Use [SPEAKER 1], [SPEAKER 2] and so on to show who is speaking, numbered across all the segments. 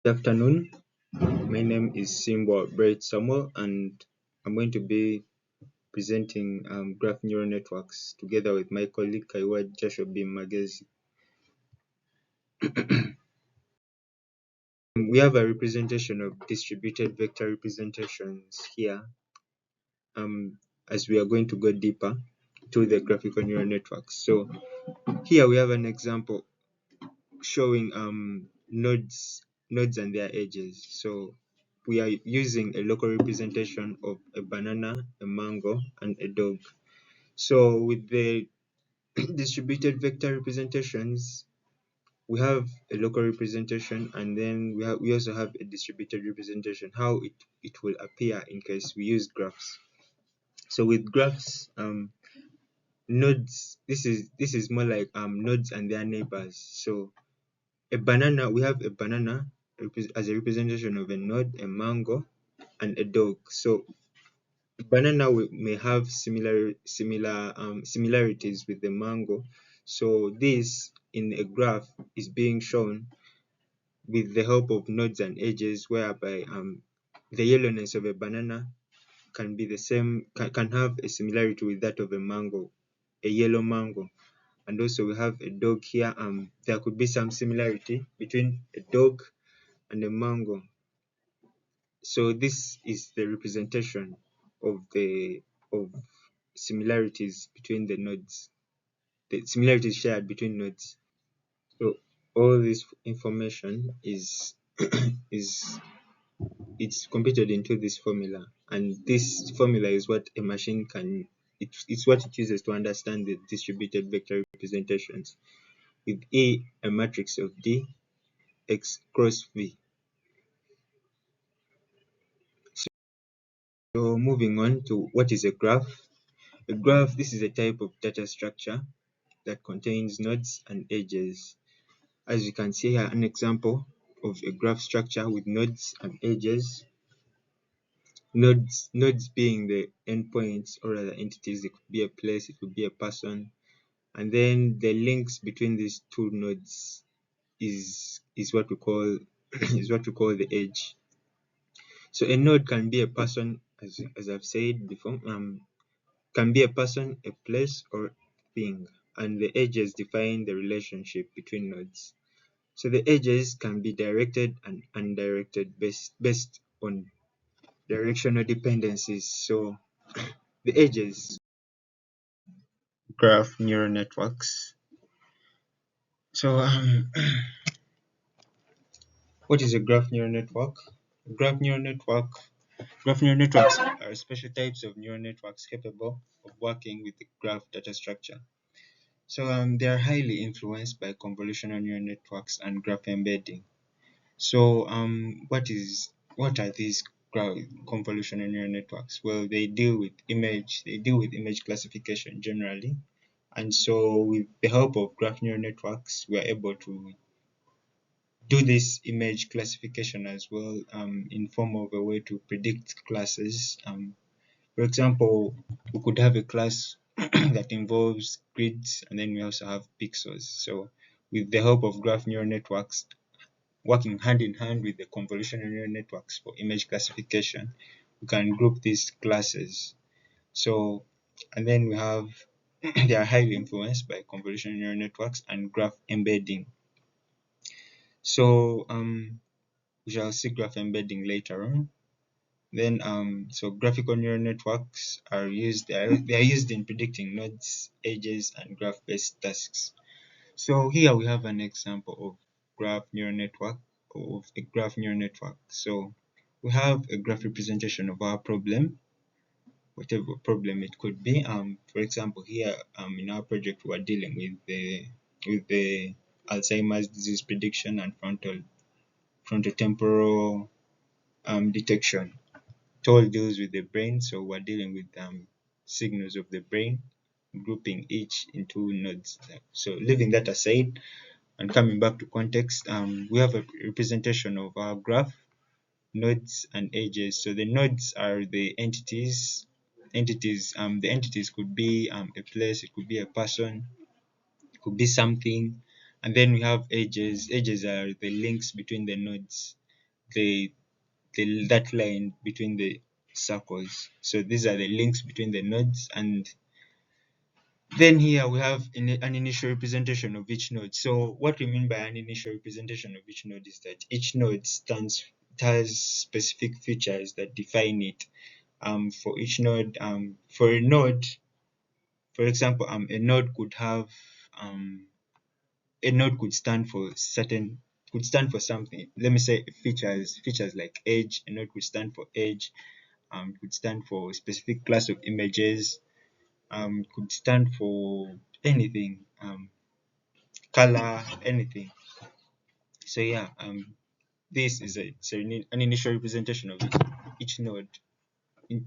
[SPEAKER 1] Good afternoon. My name is Simbo Bright Samuel, and I'm going to be presenting graph neural networks together with my colleague Kaiwa Jashobi Magezi. We have a representation of distributed vector representations here, as we are going to go deeper to the graphical neural networks. So here we have an example showing nodes and their edges. So we are using a local representation of a banana, a mango, and a dog. So with the distributed vector representations, we have a local representation, and then we also have a distributed representation, how it will appear in case we use graphs. So with graphs, nodes, this is more like nodes and their neighbors. So a banana, we have a banana as a representation of a node, a mango, and a dog. So banana may have similarities with the mango. So this in a graph is being shown with the help of nodes and edges, whereby the yellowness of a banana can be the same, can have a similarity with that of a mango, a yellow mango. And also we have a dog here. There could be some similarity between a dog and a mango. So this is the representation of similarities between the nodes, the similarities shared between nodes. So all this information is is it's computed into this formula, and this formula is what a machine can, it's what it uses to understand the distributed vector representations, with a matrix of D, X cross V. So moving on to what is a graph. A graph, this is a type of data structure that contains nodes and edges. As you can see here, an example of a graph structure with nodes and edges. Nodes being the endpoints or other entities. It could be a place, it could be a person, and then the links between these two nodes is what we call is what we call the edge. So a node can be a person, as I've said before, can be a person, a place, or thing, and the edges define the relationship between nodes. So the edges can be directed and undirected based on directional dependencies. So the edges graph neural networks. So what is a graph neural network? Graph neural network Graph neural networks are special types of neural networks capable of working with the graph data structure. So they are highly influenced by convolutional neural networks and graph embedding. So what are these convolutional neural networks? Well, they deal with image classification generally. And so with the help of graph neural networks, we are able to do this image classification as well, in form of a way to predict classes. For example, we could have a class that involves grids, and then we also have pixels. So with the help of graph neural networks, working hand in hand with the convolutional neural networks for image classification, we can group these classes. So, and then we have they are highly influenced by convolutional neural networks and graph embedding. So we shall see graph embedding later on. Then so graphical neural networks are used, they are used in predicting nodes, edges, and graph-based tasks. So here we have an example of a graph neural network. So we have a graph representation of our problem, whatever problem it could be. For example, here in our project we are dealing with the Alzheimer's disease prediction and frontotemporal detection. Toll deals with the brain, so we're dealing with signals of the brain, grouping each into nodes. So leaving that aside and coming back to context, we have a representation of our graph, nodes and edges. So the nodes are the entities. The entities could be a place, it could be a person, it could be something. And then we have edges. Edges are the links between the nodes. the that line between the circles. So these are the links between the nodes, and then here we have an initial representation of each node. So what we mean by an initial representation of each node is that each node it has specific features that define it. For each node, for a node, for example, a node could stand for something. Let me say features like age. A node could stand for age. Could stand for a specific class of images. Could stand for anything. Color, anything. So yeah, this is an initial representation of each node. In,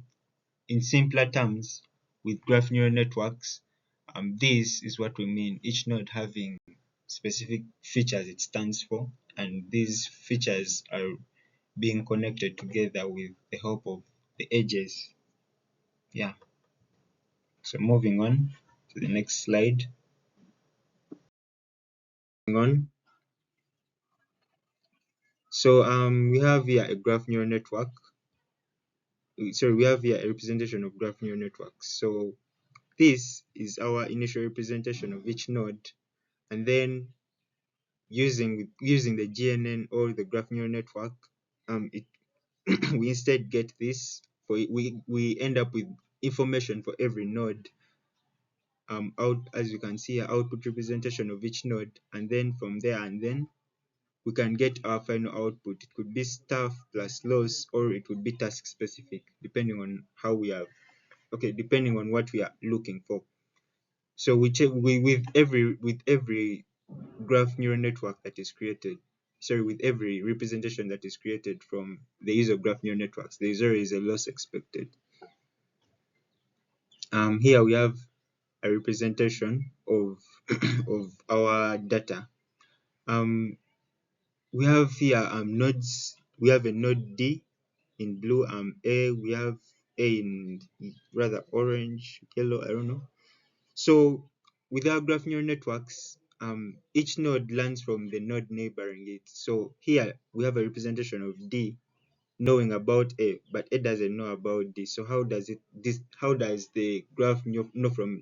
[SPEAKER 1] in simpler terms, with graph neural networks, this is what we mean. Each node having specific features it stands for, and these features are being connected together with the help of the edges. Yeah. So moving on to the next slide. Moving on. So we have here a graph neural network. Sorry, we have here a representation of graph neural networks. So this is our initial representation of each node, and then using the GNN or the graph neural network, it we instead get this. We end up with information for every node. Out, as you can see, output representation of each node, and then from there, and then we can get our final output. It could be staff plus loss, or it would be task specific, depending on how we are. Okay, depending on what we are looking for. So we check with every graph neural network that is created. Sorry, with every representation that is created from the use of graph neural networks, there is always a loss expected. Here we have a representation of of our data. We have here nodes. We have a node D in blue. A, we have A in rather orange, yellow, I don't know. So with our graph neural networks, each node learns from the node neighboring it. So here we have a representation of D knowing about A, but A doesn't know about D. So how does the graph know from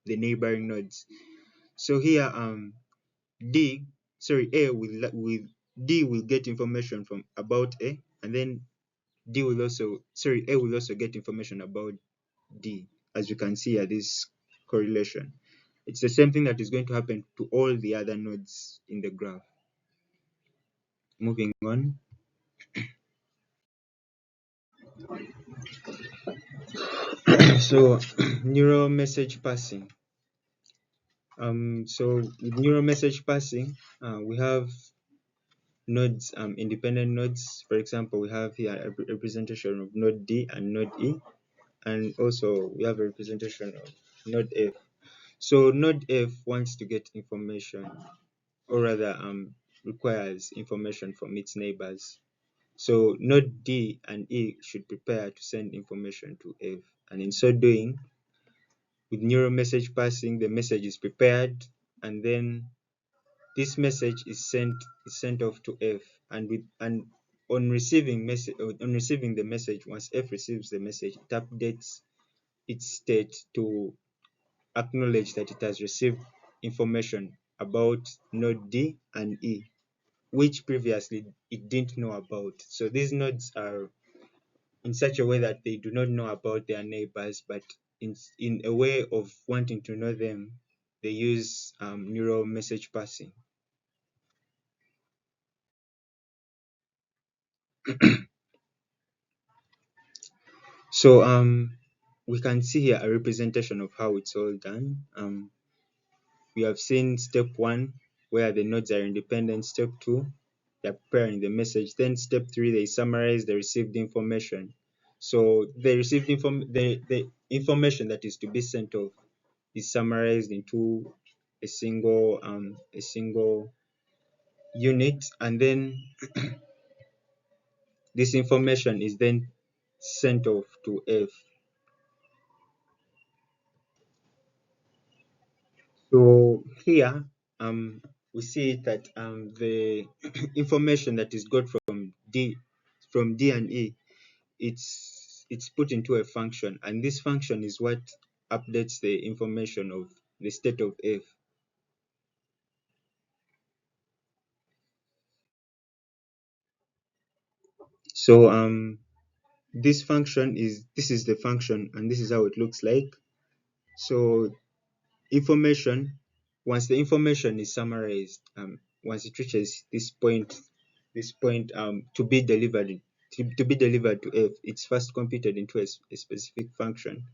[SPEAKER 1] the neighboring nodes? So here D, sorry, D will get information from about A, and then A will also get information about D. As you can see here, this correlation. It's the same thing that is going to happen to all the other nodes in the graph. Moving on. So neural message passing. So with neural message passing, we have nodes, independent nodes. For example, we have here a representation of node D and node E, and also we have a representation of node F. So node F wants to get information, or rather requires information from its neighbors. So node D and E should prepare to send information to F, and in so doing, with neural message passing, the message is prepared, and then this message is sent off to F, and on receiving the message, once F receives the message, it updates its state to acknowledge that it has received information about node D and E, which previously it didn't know about. So these nodes are in such a way that they do not know about their neighbors, but in a way of wanting to know them, they use neural message passing. So we can see here a representation of how it's all done. We have seen step 1 where the nodes are independent. Step 2, they're preparing the message. Then step 3, they summarize the received information. So the information that is to be sent off is summarized into a single unit, and then this information is then sent off to F. So here we see that the information that is got from D from D and E, it's put into a function, and this function is what updates the information of the state of F. So this is the function, and this is how it looks like. So information, once the information is summarized, once it reaches this point to be delivered to F, it's first computed into a specific function,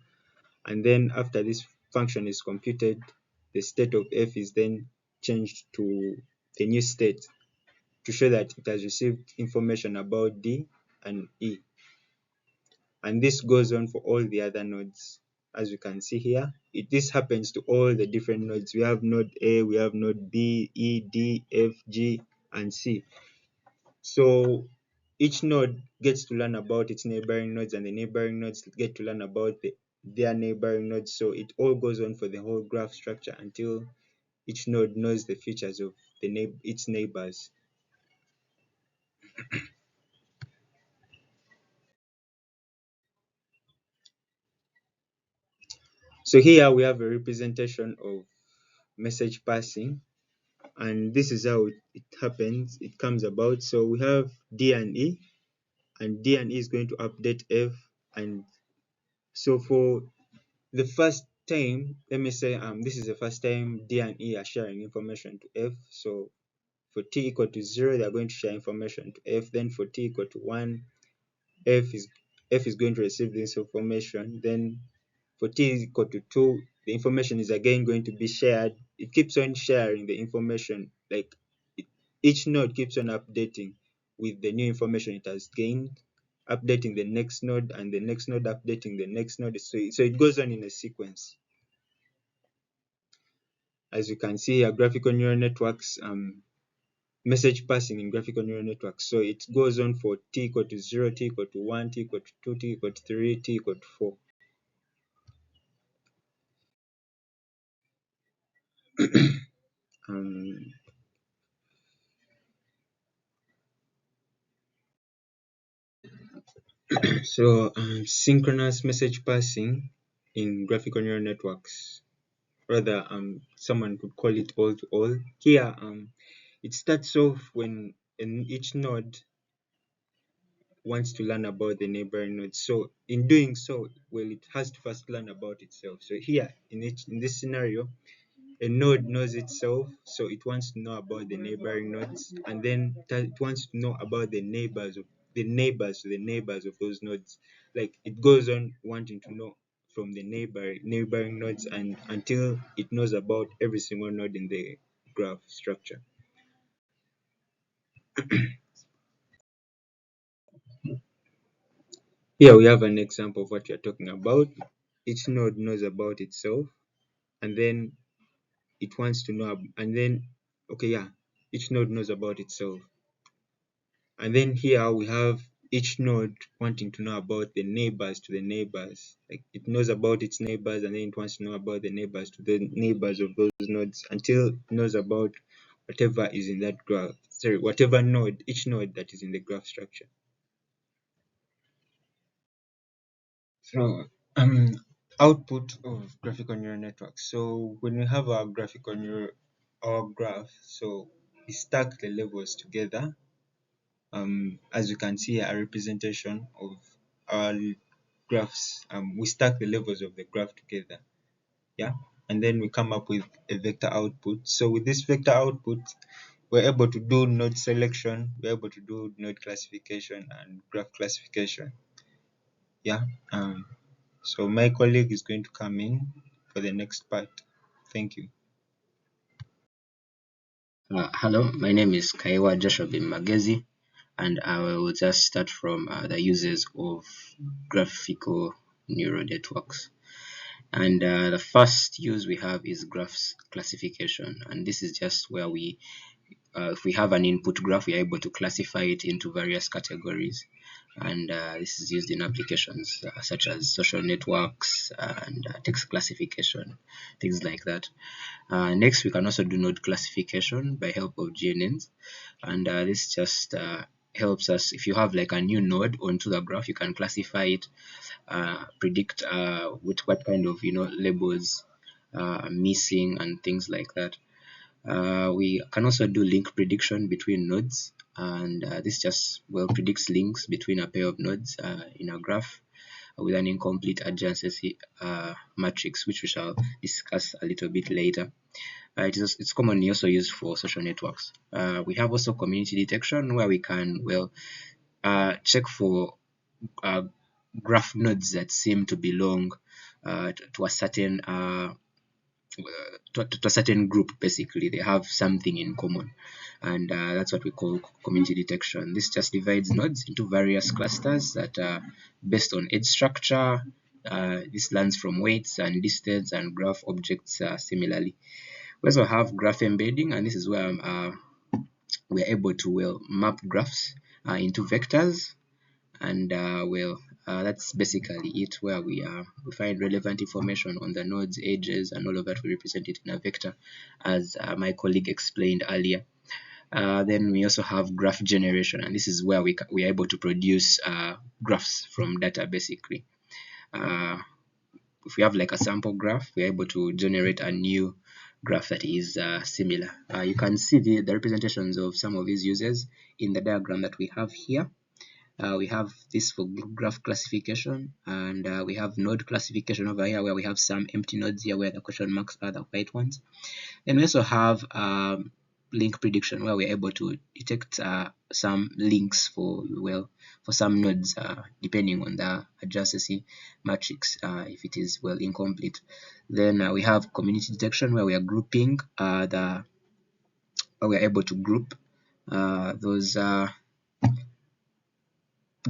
[SPEAKER 1] and then after this function is computed, the state of F is then changed to the new state to show that it has received information about D and E. And this goes on for all the other nodes. As you can see here, this happens to all the different nodes. We have node A, we have node B, E, D, F, G, and C. So each node gets to learn about its neighboring nodes, and the neighboring nodes get to learn about their neighboring nodes. So it all goes on for the whole graph structure until each node knows the features of its neighbors. So here we have a representation of message passing, and this is how it happens, it comes about. So we have D and E, and D and E is going to update F. And so for the first time, let me say this is the first time D and E are sharing information to F. So for t equal to 0, they are going to share information to F. Then for t equal to 1, F is going to receive this information. Then for t is equal to 2, the information is again going to be shared. It keeps on sharing the information, like each node keeps on updating with the new information it has gained, updating the next node, and the next node updating the next node. So it goes on in a sequence. As you can see here, graphical neural networks, message passing in graphical neural networks. So it goes on for t equal to 0, t equal to 1, t equal to 2, t equal to 3, t equal to 4. um, so synchronous message passing in graphical neural networks, rather someone could call it all to all. Here it starts off when each node wants to learn about the neighboring node. So in doing so, well, it has to first learn about itself. So here in this scenario, a node knows itself, so it wants to know about the neighboring nodes, and then it wants to know about the neighbors of those nodes. Like it goes on wanting to know from the neighboring nodes, and until it knows about every single node in the graph structure. Here we have an example of what we are talking about. Each node knows about itself, and then it wants to know, and then okay, yeah, each node knows about itself. And then here we have each node wanting to know about the neighbors to the neighbors. Like it knows about its neighbors, and then it wants to know about the neighbors to the neighbors of those nodes until it knows about whatever is in that graph. Sorry, whatever node, each node that is in the graph structure. So output of graphical neural networks. So when we have our graph, so we stack the levels together. As you can see, a representation of our graphs. We stack the levels of the graph together, yeah, and then we come up with a vector output. So with this vector output, we're able to do node selection, we're able to do node classification and graph classification, yeah. So my colleague is going to come in for the next part. Thank you.
[SPEAKER 2] Hello, my name is Kaiwa Joshua Bin Magezi, and I will just start from the uses of graphical neural networks. And the first use we have is graphs classification, and this is just where if we have an input graph, we are able to classify it into various categories. And this is used in applications such as social networks and text classification, things like that. Next, we can also do node classification by help of GNNs, and this just helps us. If you have like a new node onto the graph, you can classify it, predict with what kind of labels are missing and things like that. We can also do link prediction between nodes, and this just predicts links between a pair of nodes in a graph with an incomplete adjacency matrix, which we shall discuss a little bit later. It's commonly also used for social networks. We have also community detection, where we can check for graph nodes that seem to belong to a certain to a certain group. Basically, they have something in common, and that's what we call community detection. This just divides nodes into various clusters that are based on edge structure. This learns from weights and distance and graph objects similarly. We also have graph embedding, and this is where we're able to map graphs into vectors, and that's basically it, where we find relevant information on the nodes, edges, and all of that. We represent it in a vector, as my colleague explained earlier. Then we also have graph generation, and this is where we are able to produce graphs from data. Basically, if we have like a sample graph, we're able to generate a new graph that is similar. You can see the representations of some of these uses in the diagram that we have here. We have this for graph classification, and we have node classification over here, where we have some empty nodes here where the question marks are the white ones. Then we also have link prediction, where we're able to detect some links for some nodes depending on the adjacency matrix if it is incomplete. Then we have community detection, where we are grouping where we're able to group those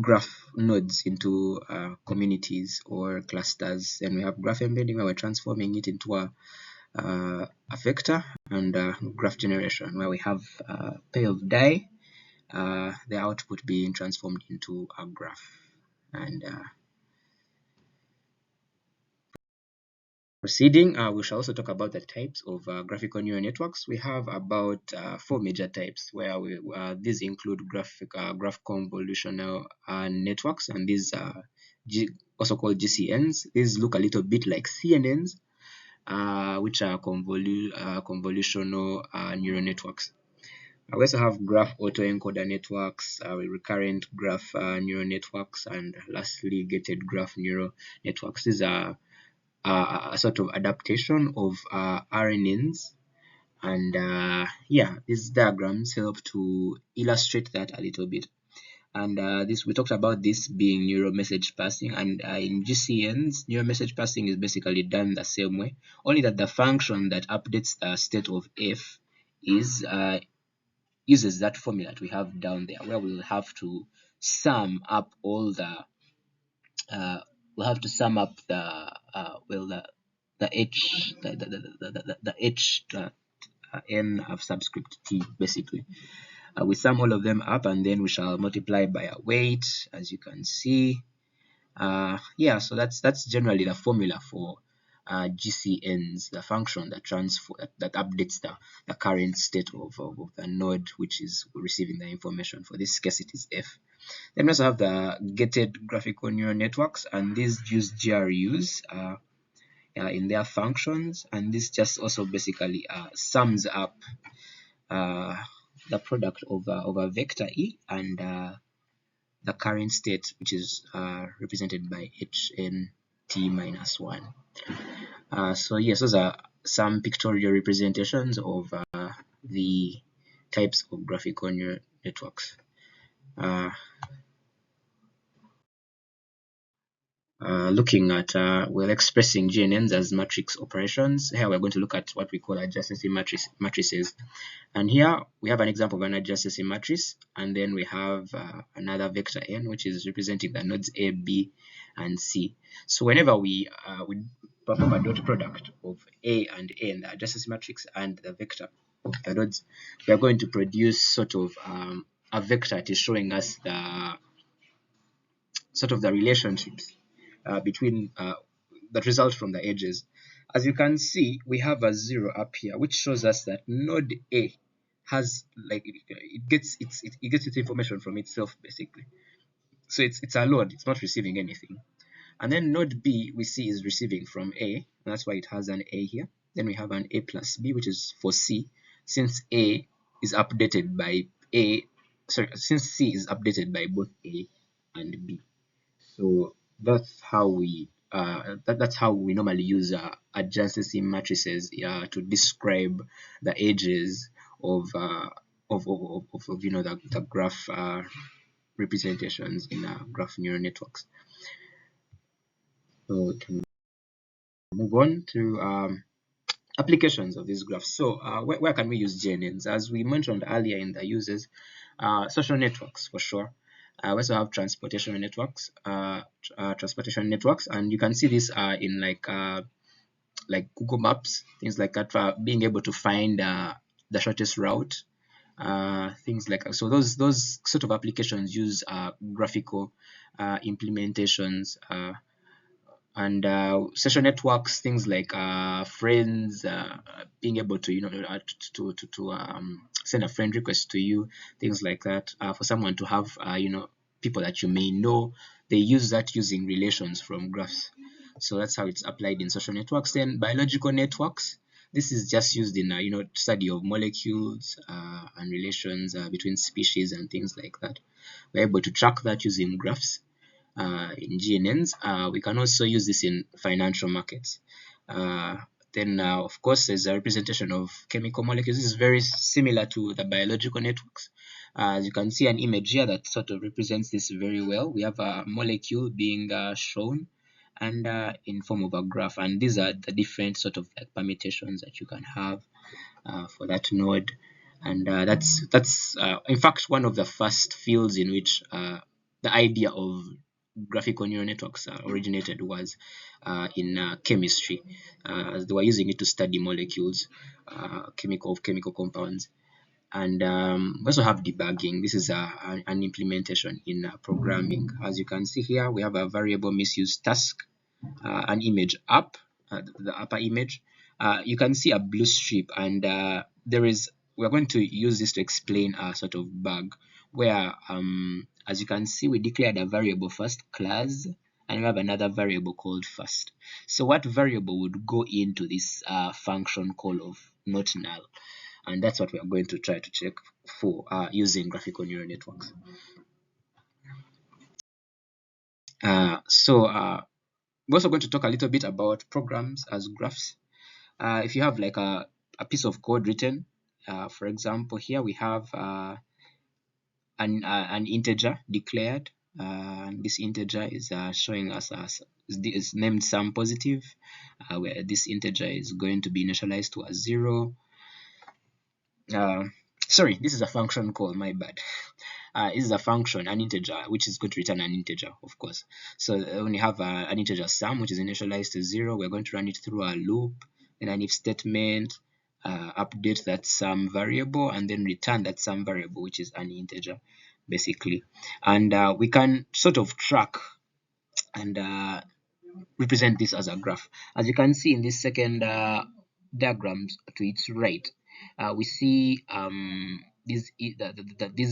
[SPEAKER 2] graph nodes into communities or clusters. And we have graph embedding, where we're transforming it into a vector, and graph generation, where we have a pair of die, the output being transformed into a graph. And proceeding, we shall also talk about the types of graphical neural networks. We have about 4 major types, where these include graph convolutional networks, and these are also called GCNs. These look a little bit like CNNs, which are convolutional neural networks. We also have graph autoencoder networks, recurrent graph neural networks, and lastly, gated graph neural networks. These are a sort of adaptation of RNNs, and these diagrams help to illustrate that a little bit. And we talked about this being neural message passing, and in GCNs, neural message passing is basically done the same way, only that the function that updates the state of F uses that formula that we have down there, where we'll have to sum up all the the h n of subscript t, basically. We sum all of them up, and then we shall multiply by a weight, as you can see. So that's generally the formula for GCNs, the function that updates the current state of the node which is receiving the information. For this case, it is F. Then we also have the gated graphical neural networks, and these use GRUs in their functions, and this just also basically sums up the product of a vector E and the current state, which is represented by HNT minus 1. So yes, those are some pictorial representations of the types of graphical neural networks. Looking at expressing GNNs as matrix operations. Here we're going to look at what we call adjacency matrices. And here we have an example of an adjacency matrix, and then we have another vector n, which is representing the nodes A, B, and C. So whenever we perform a dot product of A and N, the adjacency matrix, and the vector of the nodes, we are going to produce sort of a vector that is showing us the relationships between that result from the edges. As you can see, we have a 0 up here, which shows us that node A has like it gets its information from itself basically. So it's a load, it's not receiving anything. And then node B we see is receiving from A, that's why it has an A here. Then we have an A plus B, which is for C, since A is updated by A, sorry, since C is updated by both A and B. So that's how we normally use adjacency matrices to describe the edges of the graph representations in graph neural networks. So we can move on to applications of these graphs. So where can we use GNNs? As we mentioned earlier in the uses, social networks for sure. We also have transportation networks, and you can see this in like Google Maps, things like that, for being able to find the shortest route, things like so. Those sort of applications use graphical implementations. And social networks, things like friends, being able to send a friend request to you, things like that, for someone to have people that you may know, they use that using relations from graphs. So that's how it's applied in social networks. Then biological networks, this is just used in study of molecules and relations between species and things like that. We're able to track that using graphs in GNNs. We can also use this in financial markets. Then, of course, there's a representation of chemical molecules. This is very similar to the biological networks. As you can see an image here that sort of represents this very well. We have a molecule being shown and in form of a graph. And these are the different sort of like permutations that you can have for that node. And that's in fact one of the first fields in which the idea of graphical neural networks originated was in chemistry, as they were using it to study molecules, chemical compounds. And we also have debugging. This is an implementation in programming. As you can see here, we have a variable misuse task, an image up, the upper image. You can see a blue strip, and we're going to use this to explain a sort of bug where, as you can see, we declared a variable first, class, and we have another variable called first. So what variable would go into this function call of not null? And that's what we are going to try to check for using graphical neural networks. We're also going to talk a little bit about programs as graphs. If you have like a piece of code written, for example, here we have an integer declared. And this integer is showing us as is named sum positive, where this integer is going to be initialized to a 0. Sorry, this is a function call, my bad. This is a function, an integer, which is going to return an integer, of course. So when you have an integer sum, which is initialized to 0, we're going to run it through a loop, then an if statement, update that sum variable, and then return that sum variable, which is an integer, basically. And we can sort of track and represent this as a graph. As you can see in this second diagram to its right, we see these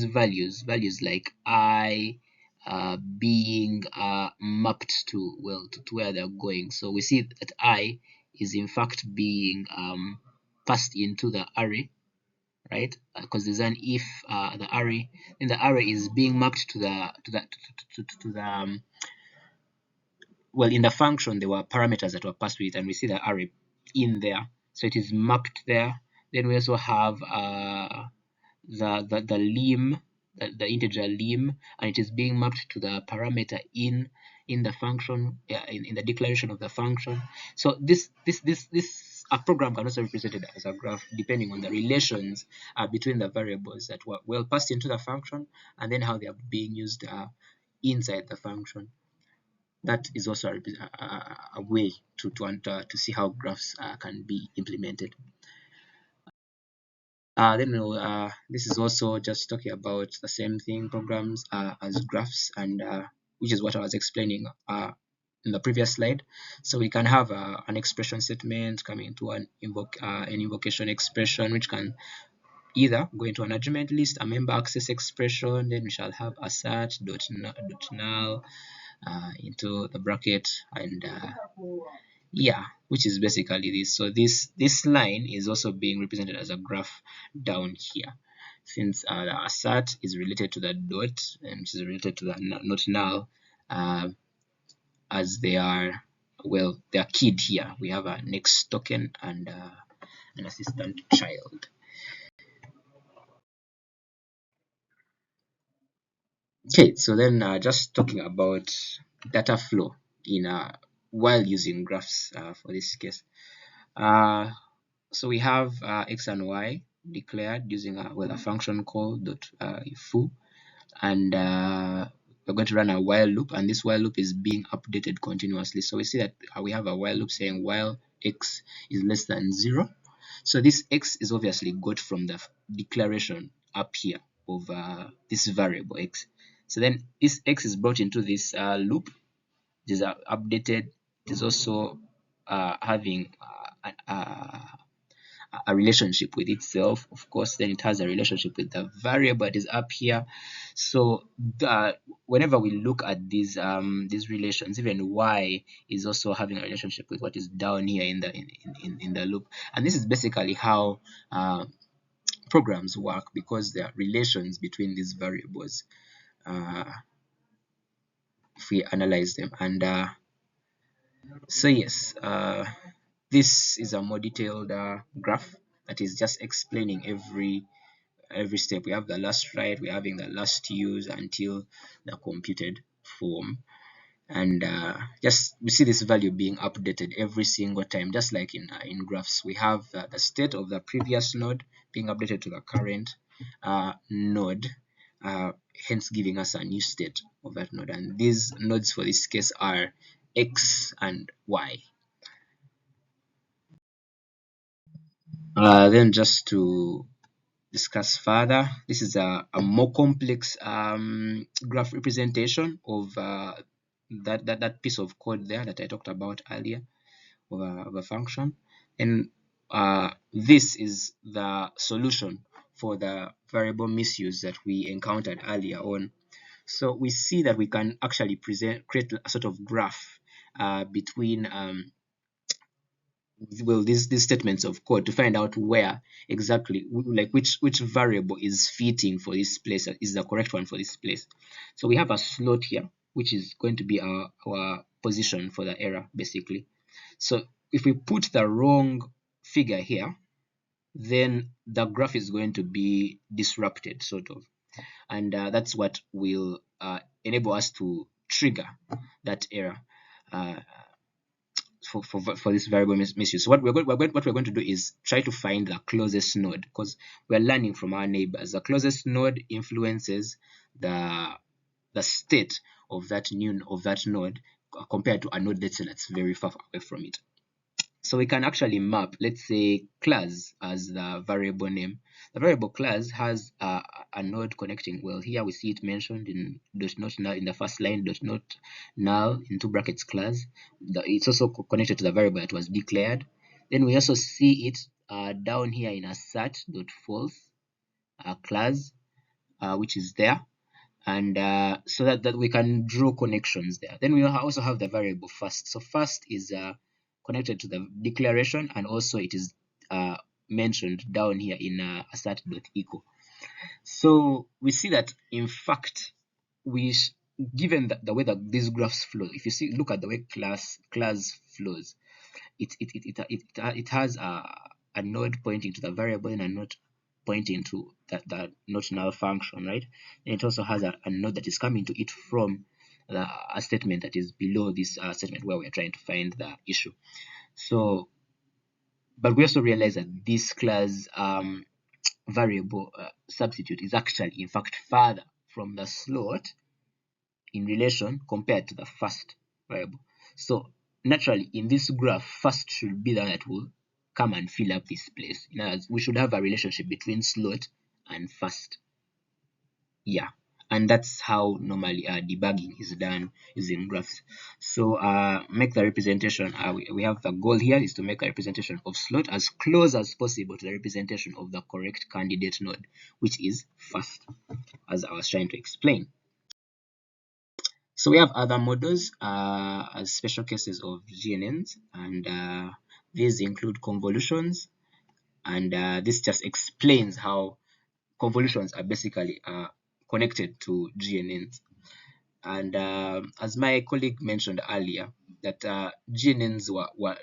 [SPEAKER 2] values like I being mapped to where they're going. So we see that I is in fact being passed into the array, right? Because there's an if the array, then the array is being mapped to the well, in the function there were parameters that were passed with it, and we see the array in there, so it is mapped there. Then we also have the lim, the integer lim, and it is being mapped to the parameter in the function, in the declaration of the function. So this a program can also be represented as a graph depending on the relations between the variables that were well passed into the function and then how they are being used inside the function. That is also a way to see how graphs can be implemented. This is also just talking about the same thing, programs as graphs, and which is what I was explaining in the previous slide. So we can have an expression statement coming to an invocation expression, which can either go into an argument list, a member access expression, then we shall have assert dot null into the bracket, and yeah, which is basically this. So this line is also being represented as a graph down here, since the assert is related to the dot and which is related to the not null, as they are, well, they are keyed here. We have a next token and an assistant child. Okay, so then just talking about data flow in while using graphs for this case. So we have x and y declared using a function called foo, and we're going to run a while loop, and this while loop is being updated continuously. So we see that we have a while loop saying while x is less than 0. So this x is obviously got from the declaration up here of this variable x. So then this x is brought into this loop. It is updated. It is also having a relationship with itself. Of course, then it has a relationship with the variable that is up here. So whenever we look at these relations, even y is also having a relationship with what is down here in the loop. And this is basically how programs work, because there are relations between these variables if we analyze them. And so yes, this is a more detailed graph that is just explaining every step. We have the last write, we're having the last use until the computed form, and just we see this value being updated every single time, just like in graphs. We have the state of the previous node being updated to the current node, hence giving us a new state of that node, and these nodes for this case are x and y. Then just to discuss further, this is a more complex graph representation of that piece of code there that I talked about earlier of a function. And this is the solution for the variable misuse that we encountered earlier on. So we see that we can actually create a sort of graph between well, these statements of code to find out where exactly, like which variable is fitting for this place, is the correct one for this place. So we have a slot here, which is going to be our position for the error, basically. So if we put the wrong figure here, then the graph is going to be disrupted, sort of, and that's what will enable us to trigger that error. For this variable misuse. So what we're going to do is try to find the closest node, because we're learning from our neighbors. The closest node influences the state of that node compared to a node, let's say, that's very far away from it. So we can actually map, let's say, class as the variable name. The variable class has a node connecting. Well, here we see it mentioned in .not null in the first line, .not null into brackets class. It's also connected to the variable that was declared. Then we also see it down here in assert.false class, which is there. And so that we can draw connections there. Then we also have the variable first. So first is connected to the declaration, and also it is mentioned down here in assert.echo. So we see that, in fact, given the way that these graphs flow, if you look at the way class flows, it has a node pointing to the variable and a node pointing to the not null function, right? And it also has a node that is coming to it from a statement that is below this statement where we are trying to find the issue. So, but we also realize that this class variable substitute is actually, in fact, further from the slot in relation compared to the first variable. So naturally, in this graph, first should be the one that will come and fill up this place. In other words, we should have a relationship between slot and first. Yeah. and that's how normally debugging is done using graphs. So make the representation, we have the goal here is to make a representation of slot as close as possible to the representation of the correct candidate node, which is first, as I was trying to explain. So we have other models as special cases of GNNs, and these include convolutions, and this just explains how convolutions are basically connected to GNNs. And as my colleague mentioned earlier, that GNNs were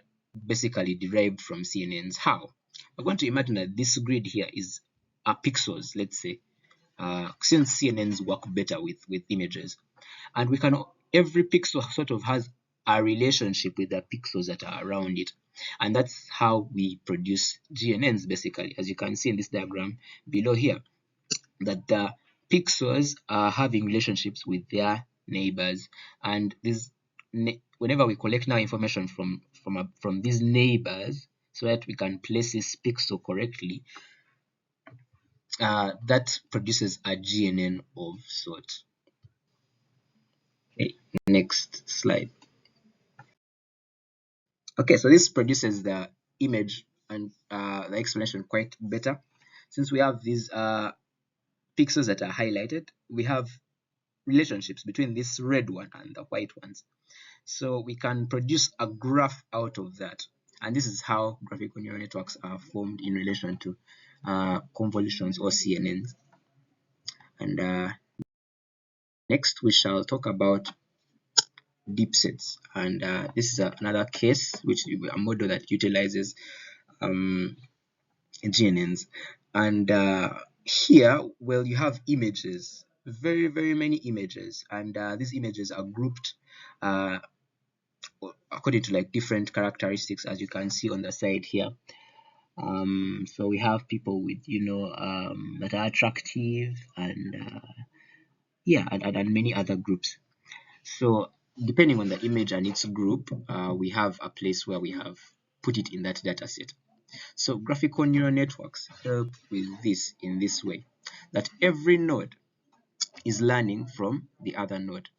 [SPEAKER 2] basically derived from CNNs. How? We're going to imagine that this grid here is pixels, let's say, since CNNs work better with images. And we can, every pixel sort of has a relationship with the pixels that are around it. And that's how we produce GNNs basically, as you can see in this diagram below here, that the pixels are having relationships with their neighbors, and this, whenever we collect now information from these neighbors so that we can place this pixel correctly, that produces a GNN of sort. Okay, next slide. Okay, so this produces the image and the explanation quite better. Since we have these pixels that are highlighted, we have relationships between this red one and the white ones. So we can produce a graph out of that. And this is how graphical neural networks are formed in relation to convolutions or CNNs. And next we shall talk about deep sets. And this is another case, which is a model that utilizes GNNs. And here, well, you have images, very, very many images. And these images are grouped according to like different characteristics, as you can see on the side here. So we have people with, that are attractive, and yeah, and many other groups. So depending on the image and its group, we have a place where we have put it in that data set. So graphical neural networks help with this in this way, that every node is learning from the other node.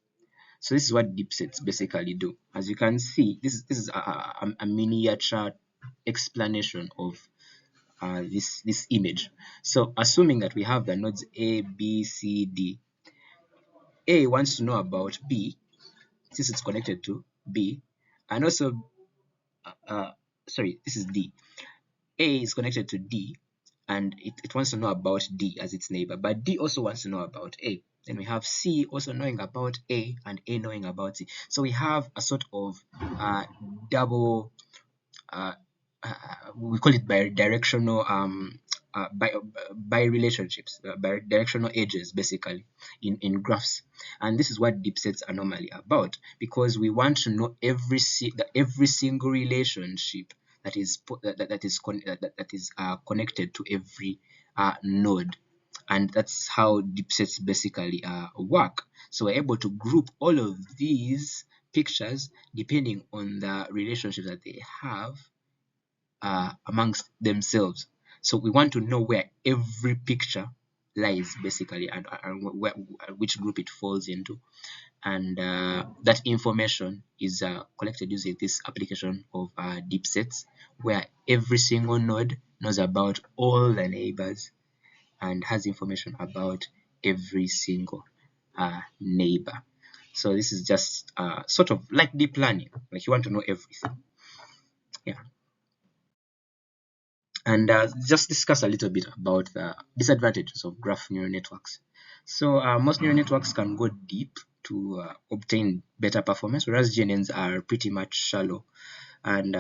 [SPEAKER 2] So this is what deep sets basically do. As you can see, this is a miniature explanation of this image. So assuming that we have the nodes A, B, C, D, A wants to know about B since it's connected to B, and also, sorry, this is D. A is connected to D, and it wants to know about D as its neighbor, but D also wants to know about A. Then we have C also knowing about A, and A knowing about C. So we have a sort of double, we call it bi-directional by relationships, bi-directional edges basically in graphs. And this is what deep sets are normally about, because we want to know every single relationship that is connected to every node. And that's how deep sets basically work. So we're able to group all of these pictures depending on the relationship that they have amongst themselves. So we want to know where every picture lies basically, and which group it falls into. And that information is collected using this application of deep sets, where every single node knows about all the neighbors and has information about every single neighbor. So this is just sort of like deep learning, like you want to know everything. Yeah. And just discuss a little bit about the disadvantages of graph neural networks. So most neural networks can go deep to obtain better performance, whereas GNNs are pretty much shallow and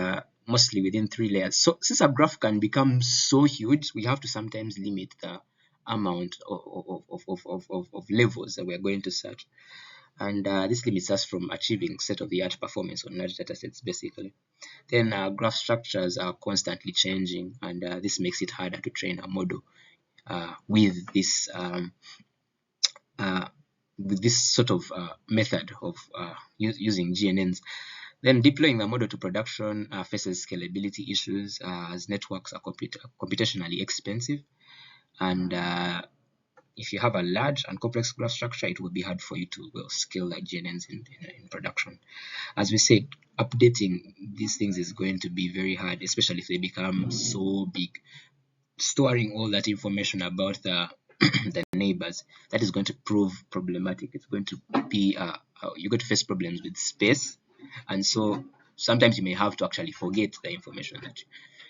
[SPEAKER 2] mostly within 3 layers. So since a graph can become so huge, we have to sometimes limit the amount of levels that we're going to search. And this limits us from achieving state-of-the-art performance on large data sets basically. Then graph structures are constantly changing, and this makes it harder to train a model with this sort of method of using GNNs. Then deploying the model to production faces scalability issues as networks are computationally expensive, and if you have a large and complex graph structure, it will be hard for you to scale like GNNs in production. As we said, updating these things is going to be very hard, especially if they become so big. Storing all that information about the the neighbors, that is going to prove problematic. It's going to be you're going to face problems with space, and so sometimes you may have to actually forget the information that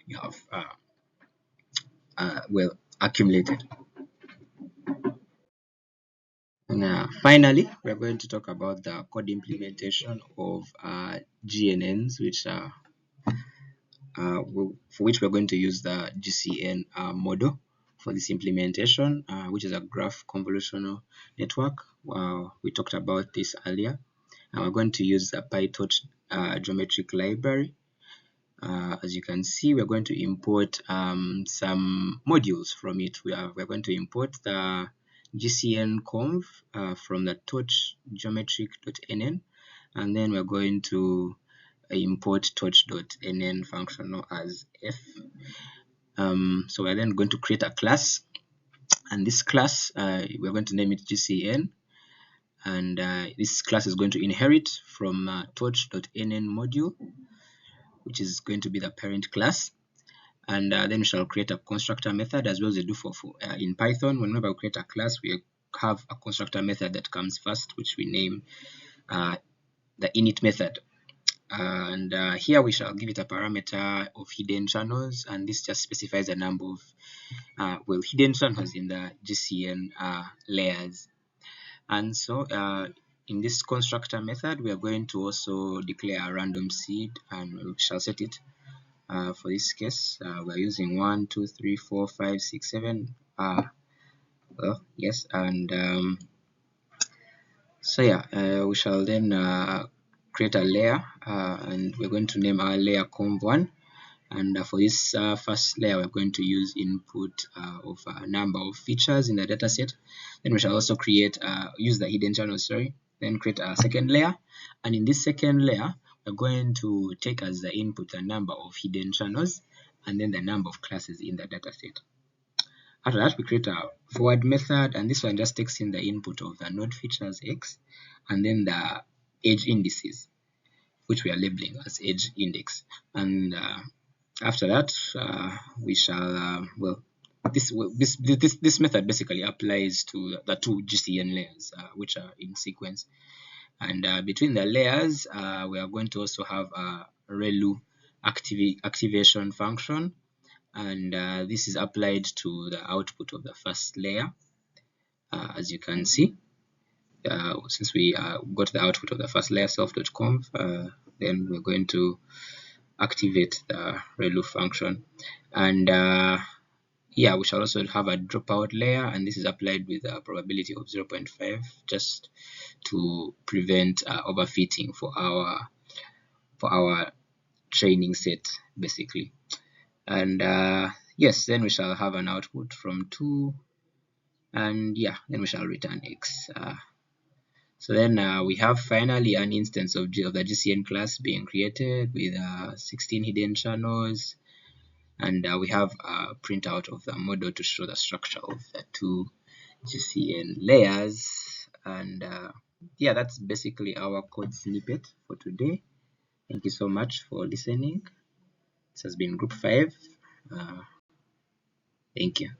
[SPEAKER 2] you have accumulated. Now, finally, we're going to talk about the code implementation of GNNs, which are for which we're going to use the GCN model for this implementation, which is a graph convolutional network. We talked about this earlier. And we're going to use the PyTorch geometric library. As you can see, we're going to import some modules from it. We're going to import the GCN conv from the torch geometric.nn, and then we're going to import torch.nn function known as f. So we're then going to create a class, and this class we're going to name it GCN, and this class is going to inherit from torch.nn module, which is going to be the parent class. And then we shall create a constructor method, as well as we do for in Python. Whenever we create a class, we have a constructor method that comes first, which we name the init method. And here we shall give it a parameter of hidden channels, and this just specifies the number of hidden channels in the GCN layers. And so in this constructor method, we are going to also declare a random seed, and we shall set it. For this case, we're using 1, 2, 3, 4, 5, 6, 7. Yes, and so yeah, we shall then create a layer, and we're going to name our layer conv1. And for this first layer, we're going to use input of a number of features in the dataset. Then we shall also create, use the hidden channel, then create a second layer. And in this second layer, we're going to take as the input the number of hidden channels and then the number of classes in the dataset. After that, we create a forward method, and this one just takes in the input of the node features x and then the edge indices, which we are labeling as edge index. And after that, we shall this method basically applies to the two GCN layers, which are in sequence. And between the layers, we are going to also have a relu activation function, and this is applied to the output of the first layer. As you can see, since we got the output of the first layer self.conv, then we're going to activate the relu function. And yeah, we shall also have a dropout layer, and this is applied with a probability of 0.5 just to prevent overfitting for our training set, basically. And yes, then we shall have an output from 2, and yeah, then we shall return x. So then we have finally an instance of the GCN class being created with 16 hidden channels, and we have a printout of the model to show the structure of the two GCN layers. And yeah, that's basically our code snippet for today. Thank you so much for listening. This has been group 5. Thank you.